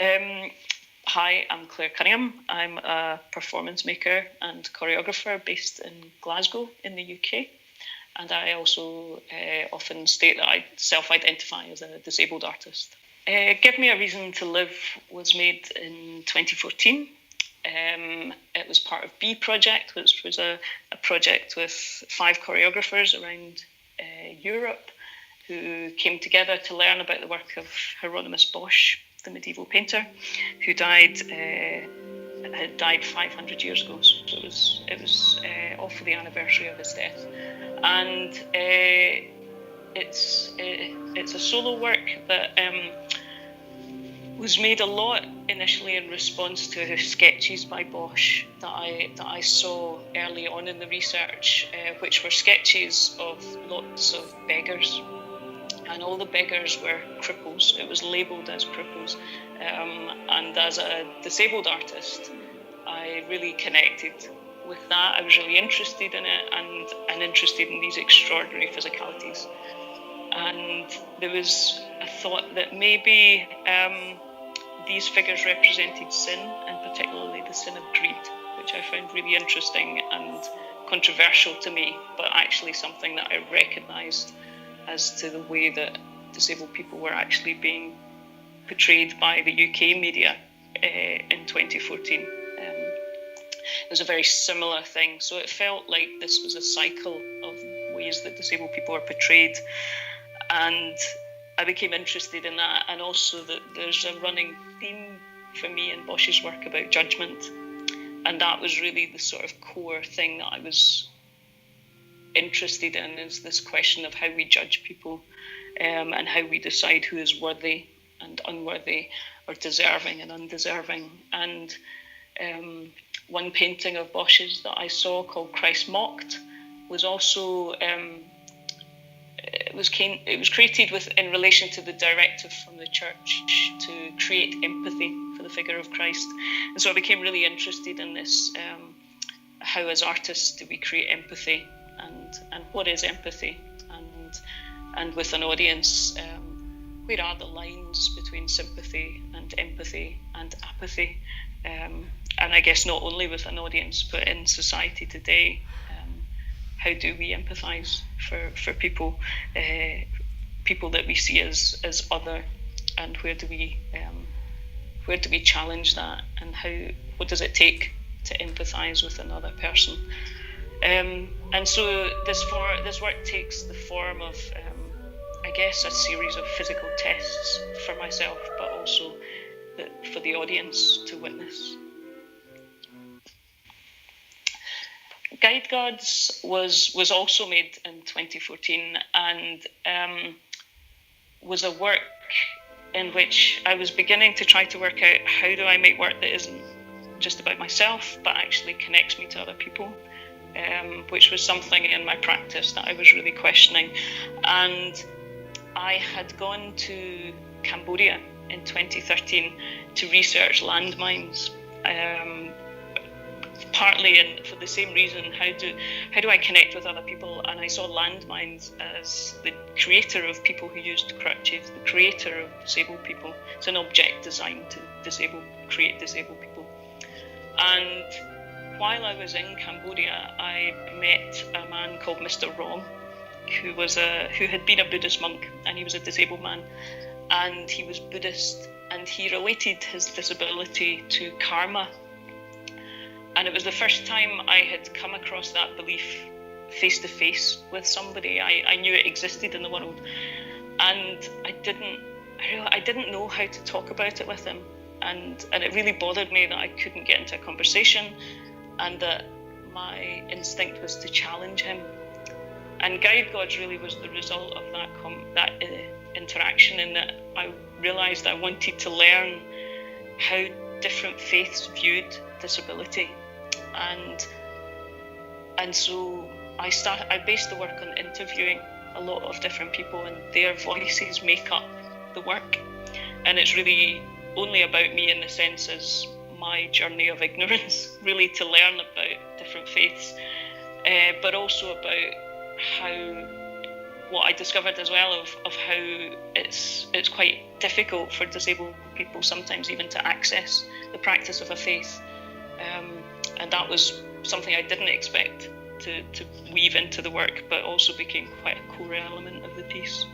Um, Hi, I'm Claire Cunningham. I'm a performance maker and choreographer based in Glasgow in the UK. And I also often state that I self-identify as a disabled artist. Give Me a Reason to Live was made in 2014. It was part of B Project, which was a project with 5 choreographers around Europe who came together to learn about the work of Hieronymus Bosch, the medieval painter, who had died 500 years ago. So it was off for the anniversary of his death, and it's a solo work that was made a lot initially in response to sketches by Bosch that I saw early on in the research, which were sketches of lots of beggars. And all the beggars were cripples. It was labelled as cripples. And as a disabled artist, I really connected with that. I was really interested in it and interested in these extraordinary physicalities. And there was a thought that maybe these figures represented sin, and particularly the sin of greed, which I found really interesting and controversial to me, but actually something that I recognised as to the way that disabled people were actually being portrayed by the UK media in 2014. It was a very similar thing. So it felt like this was a cycle of ways that disabled people are portrayed. And I became interested in that, and also that there's a running theme for me in Bosch's work about judgment. And that was really the sort of core thing that I was interested in, is this question of how we judge people and how we decide who is worthy and unworthy, or deserving and undeserving. And one painting of Bosch's that I saw, called Christ Mocked, was also it was created in relation to the directive from the church to create empathy for the figure of Christ. And so I became really interested in this, how as artists do we create empathy, and what is empathy, and with an audience, where are the lines between sympathy and empathy and apathy, and I guess not only with an audience but in society today. How do we empathise for people that we see as other, and where do we challenge that, and what does it take to empathise with another person? And so this work takes the form of, I guess, a series of physical tests for myself, but also for the audience to witness. Guide Gods was also made in 2014, and was a work in which I was beginning to try to work out, how do I make work that isn't just about myself, but actually connects me to other people, which was something in my practice that I was really questioning. And I had gone to Cambodia in 2013 to research landmines, partly for the same reason, how do I connect with other people? And I saw landmines as the creator of people who used crutches, the creator of disabled people. It's an object designed to create disabled people. And while I was in Cambodia, I met a man called Mr. Rom, who had been a Buddhist monk, and he was a disabled man, and he was Buddhist, and he related his disability to karma. And it was the first time I had come across that belief face to face with somebody. I knew it existed in the world, and I didn't know how to talk about it with him, and it really bothered me that I couldn't get into a conversation, and that my instinct was to challenge him. And Guide Gods really was the result of that interaction, in that I realised I wanted to learn how different faiths viewed disability, and so I based the work on interviewing a lot of different people, and their voices make up the work. And it's really only about me, in the sense as my journey of ignorance, really, to learn about different faiths, but also about what I discovered as well of how it's quite difficult for disabled people sometimes even to access the practice of a faith, and that was something I didn't expect to weave into the work, but also became quite a core element of the piece.